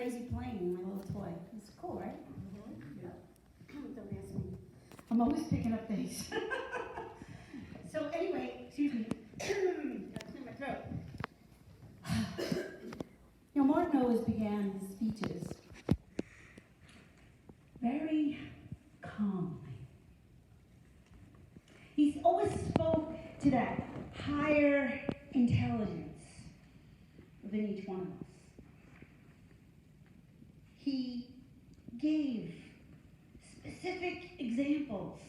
crazy plane, my little toy. It's cool, right? Mm-hmm. Yeah. Don't ask me. I'm always picking up things. So anyway, excuse me. Gotta clear my throat. Martin always began his speeches very calmly. He's always spoke to that higher intelligence within each one of us. He gave specific examples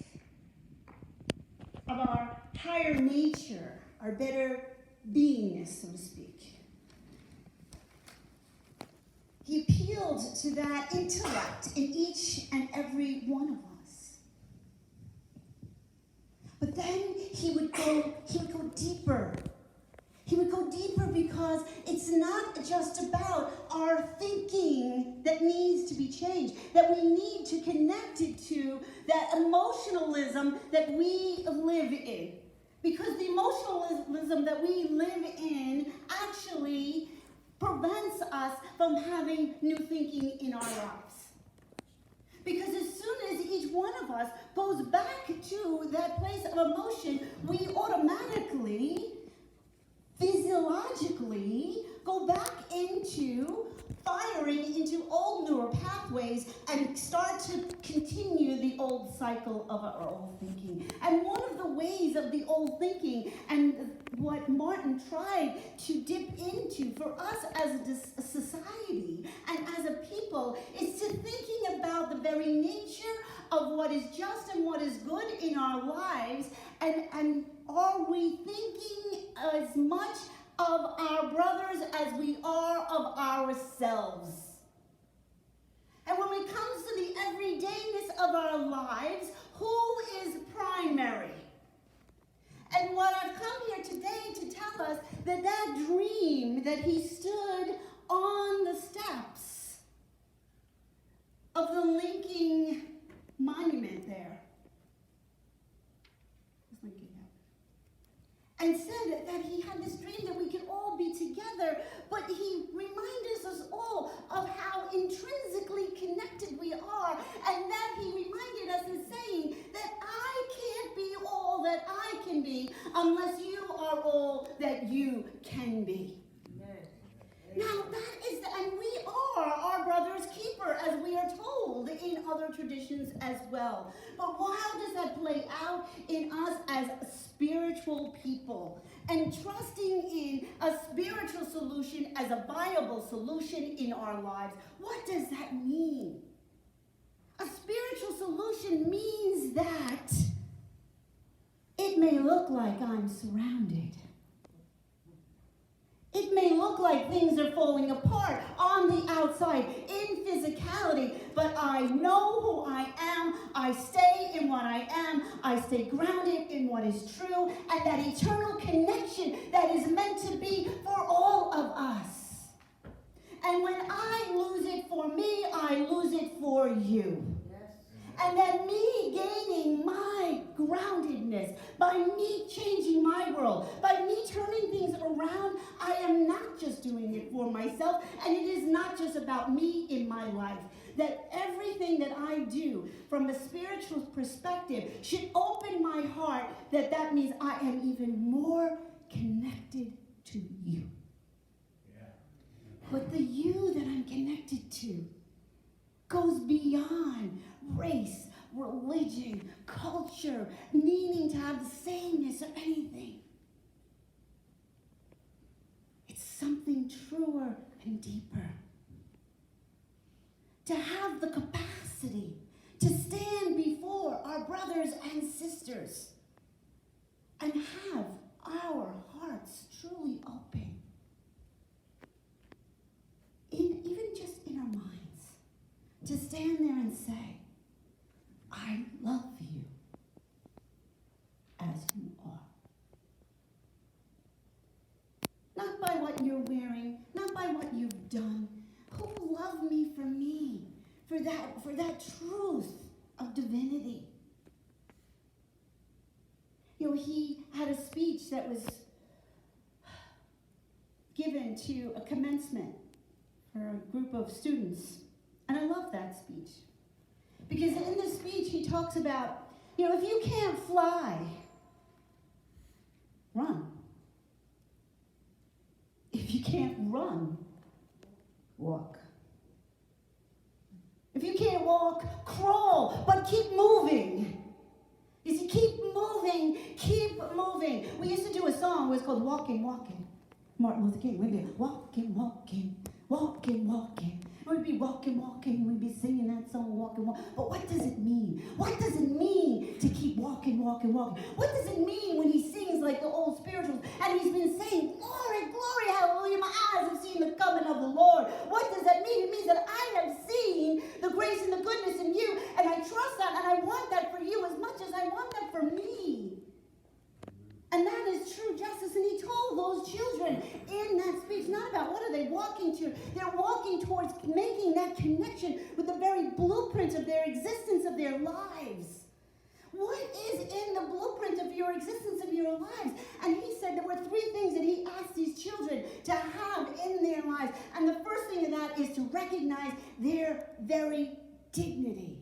of our higher nature, our better beingness, so to speak. He appealed to that intellect in each and every one of us. But then he would go deeper. He would go deeper because it's not just about our thinking that needs to be changed, that we need to connect it to that emotionalism that we live in. Because the emotionalism that we live in actually prevents us from having new thinking in our lives. Because as soon as each one of us goes back to that place of emotion, we automatically, physiologically, go back into firing into old neural pathways and start to continue the old cycle of our old thinking. And one of the ways of the old thinking, and what Martin tried to dip into for us as a society and as a people, is to thinking about the very nature of what is just and what is good in our lives, and are we thinking as much of our brothers as we are of ourselves? And when it comes to the everydayness of our lives, who is primary? And what I've come here today to tell us, that dream that he stood on the steps of the linking monument there, and said that he had this dream that we could all be together, but he reminds us all of how intrinsically connected we are, and that he reminded us in saying that I can't be all that I can be unless you are all that you can be. Now that is, and we are our brother's keeper, as we are told in other traditions as well. But how does that play out in us as spiritual people? And trusting in a spiritual solution as a viable solution in our lives. What does that mean? A spiritual solution means that it may look like I'm surrounded. It may look like things are falling apart on the outside in physicality, but I know who I am. I stay in what I am. I stay grounded in what is true, and that eternal connection that is meant to be for all of us. And when I lose it for me, I lose it for you. And that me gaining my groundedness, by me changing my world, by me turning things around, I am not just doing it for myself, and it is not just about me in my life. That everything that I do from a spiritual perspective should open my heart, that means I am even more connected to you. Yeah. But the you that I'm connected to goes beyond race, religion, culture, needing to have the sameness or anything. It's something truer and deeper. To have the capacity to stand before our brothers and sisters and have our hearts truly open. Even just in our minds. To stand there and say, I love you as you are. Not by what you're wearing, not by what you've done. Who loved me for that truth of divinity? He had a speech that was given to a commencement for a group of students. And I love that speech. Because in this speech, he talks about, if you can't fly, run. If you can't run, walk. If you can't walk, crawl, but keep moving. You see, keep moving, keep moving. We used to do a song, it was called Walking, Walking. Martin Luther King, we'd be walking, walking, walking, walking. We'd be walking, walking, we'd be singing that song, walking, walking. But what does it mean? What does it mean to keep walking, walking, walking? What does it mean when he sings like the old spirituals and he's been saying, glory, glory, hallelujah, my eyes have seen the coming of the Lord. What does that mean? It means that I have seen the grace and the goodness in you, and I trust that, and I want that for you as much as I want that for me. And that is true justice. And he told those children in that speech, not about what are they walking to. They're walking towards making that connection with the very blueprint of their existence, of their lives. What is in the blueprint of your existence, of your lives? And he said there were 3 things that he asked these children to have in their lives. And the first thing of that is to recognize their very dignity.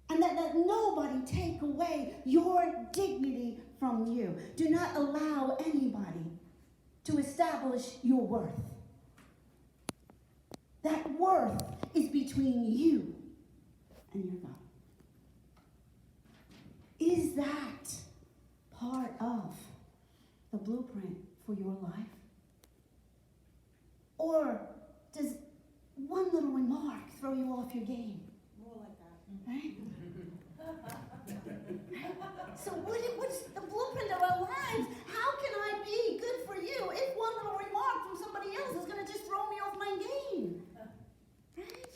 And that nobody take away your dignity from you. Do not allow anybody to establish your worth. That worth is between you and your God. Is that part of the blueprint for your life? Or does one little remark throw you off your game? More like that. Right? So what's the blueprint of our lives? How can I be good for you if one little remark from somebody else is going to just throw me off my game? Right?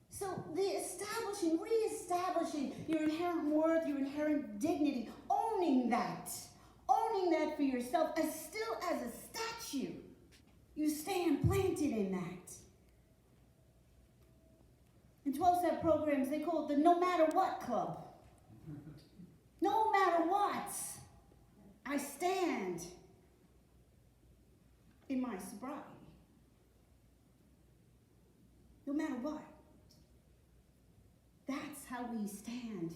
So reestablishing your inherent worth, your inherent dignity, owning that for yourself as still as a statue. You stand planted in that. In 12-step programs, they call it the no matter what club. No matter what, I stand in my sobriety. No matter what. That's how we stand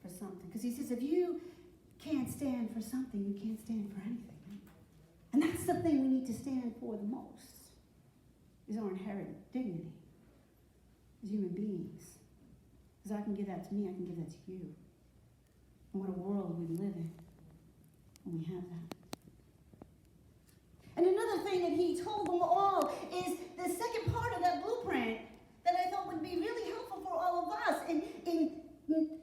for something. Because he says, if you can't stand for something, you can't stand for anything. And that's the thing we need to stand for the most, is our inherent dignity as human beings. Because I can give that to me, I can give that to you. And what a world we live in when we have that. And another thing that he told them all is the second part of that blueprint that I thought would be really helpful for all of us in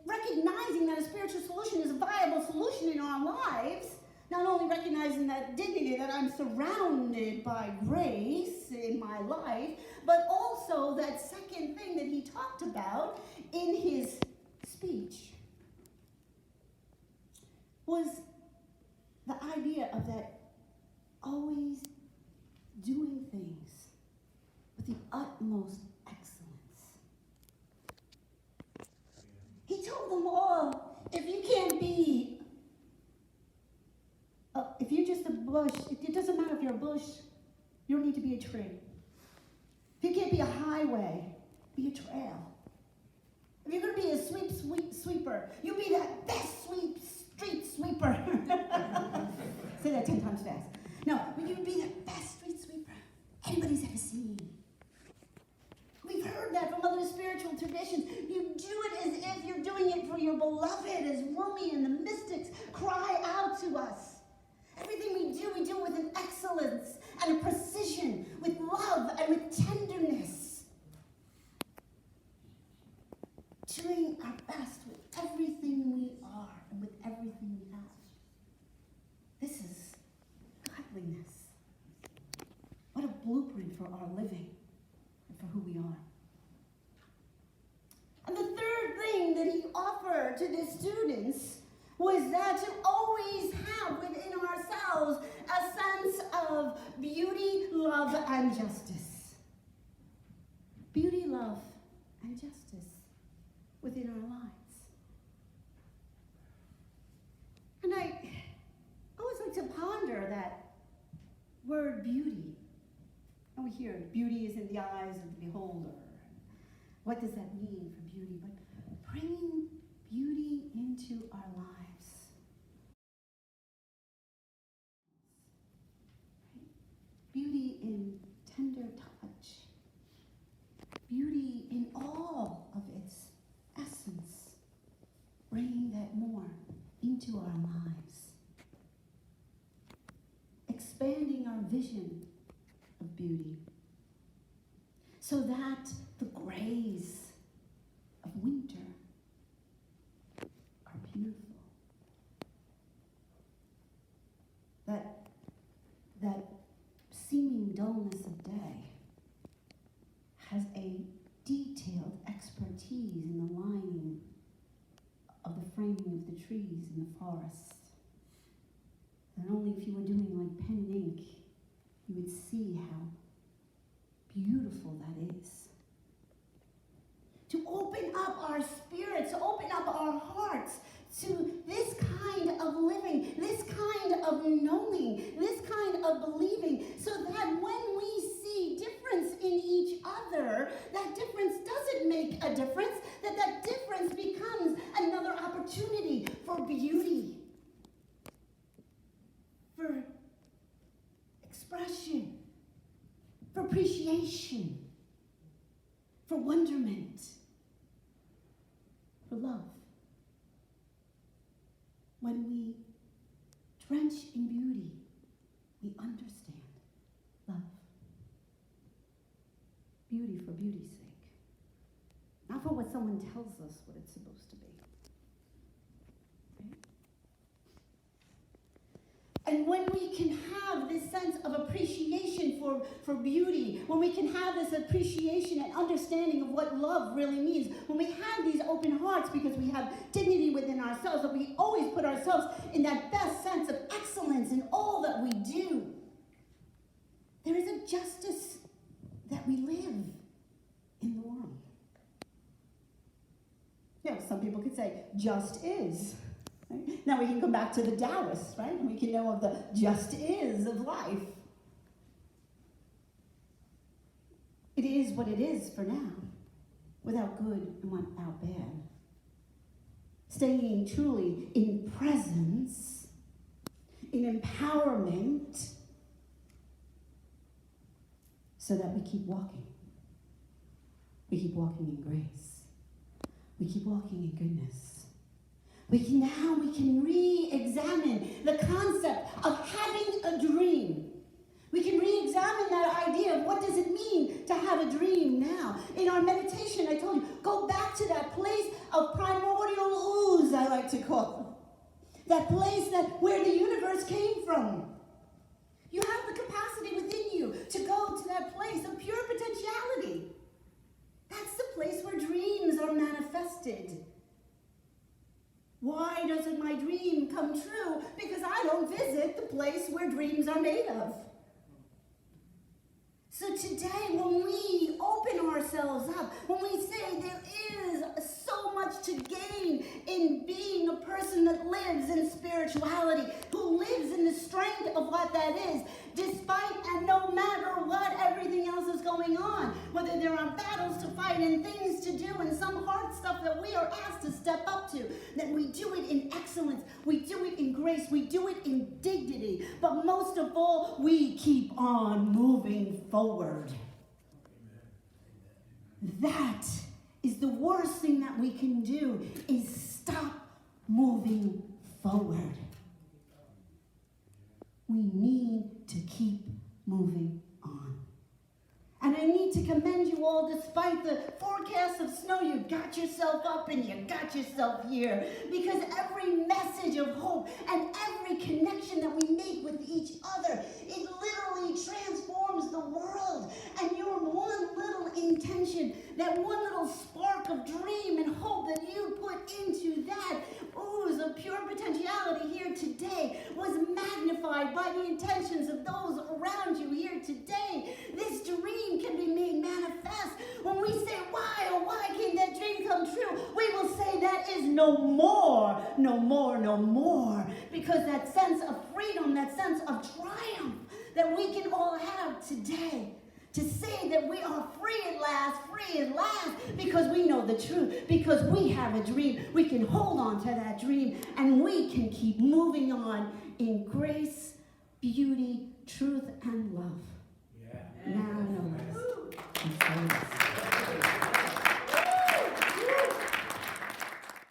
recognizing that a spiritual solution is a viable solution in our lives. Not only recognizing that dignity, that I'm surrounded by grace in my life, but also that second thing that he talked about in his speech was the idea of that always doing things with the utmost excellence. He told them all, if you can't be if you're just a bush, it doesn't matter if you're a bush, you don't need to be a tree. If you can't be a highway, be a trail. If you're going to be a sweeper, you be that best street sweeper. Say that 10 times fast. No, you be the best street sweeper anybody's ever seen. We've heard that from other spiritual traditions. You do it as if you're doing it for your beloved, as Rumi and the mystics cry out to us. Everything we do it with an excellence and a precision, with love and with tenderness. Doing our best with everything we are and with everything we have. This is godliness. What a blueprint for our living and for who we are. And the third thing that he offered to the students was that to always have within ourselves a sense of beauty, love, and justice. Beauty, love, and justice within our lives. And I always like to ponder that word beauty. And we hear beauty is in the eyes of the beholder. What does that mean for beauty? But bringing beauty into our lives. Beauty in tender touch. Beauty in all of its essence. Bringing that more into our lives. Expanding our vision of beauty. So that the grays of winter are beautiful. That seeming dullness of day has a detailed expertise in the lining of the framing of the trees in the forest. And only if you were doing like pen and ink, you would see how beautiful that is. To open up our spirits, to open up our hearts to this kind of living, this kind of knowing, this kind of believing, so that when we see difference in each other, that difference doesn't make a difference, that difference becomes another opportunity for beauty, for expression, for appreciation, for wonderment, for love. When we drench in beauty, we understand love. Beauty for beauty's sake. Not for what someone tells us what it's supposed to be. Right? And when we can have this sense of appreciation for beauty, when we can have this appreciation and understanding of what love really means, when we have these open hearts because we have dignity within ourselves, that we always put ourselves in that best sense of excellence in all that we do, there is a justice that we live in the world. You know, some people could say, just is. Right? Now we can come back to the Taoists, right? And we can know of the just is of life. It is what it is for now, without good and without bad. Staying truly in presence, in empowerment, so that we keep walking. We keep walking in grace. We keep walking in goodness. We can re-examine the concept of having a dream. We can re-examine that idea of what does it mean to have a dream now. In our meditation, I told you, go back to that place of primordial ooze, I like to call it. That place where the universe came from. You have the capacity within you to go to that place of pure potentiality. That's the place where dreams are manifested. Why doesn't my dream come true? Because I don't visit the place where dreams are made of. So today, when we open ourselves up, when we say there is so much to gain in being a person that lives in spirituality, who lives in the strength of what that is, despite and no matter what everything else is going on, whether there are battles to fight and things to do and some hard stuff that we are asked to step up to, then we do it in excellence, we do it in grace, we do it in dignity, but most of all, we keep on moving forward. That is the worst thing that we can do, is stop moving forward. We need to keep moving on. And I need to commend you all, despite the forecast of snow, you got yourself up and you got yourself here. Because every message of hope and every connection that we make with each other, it literally transforms the world. And your one little intention, that one little spark of dream and hope that you put into that ooze of pure potentiality here today was magnified by the intentions of those around you here today. This dream can be made manifest. When we say, why, oh why can't that dream come true? We will say that is no more, no more, no more. Because that sense of freedom, that sense of triumph that we can all have today, To say that we are free at last, because we know the truth, because we have a dream. We can hold on to that dream, and we can keep moving on in grace, beauty, truth, and love.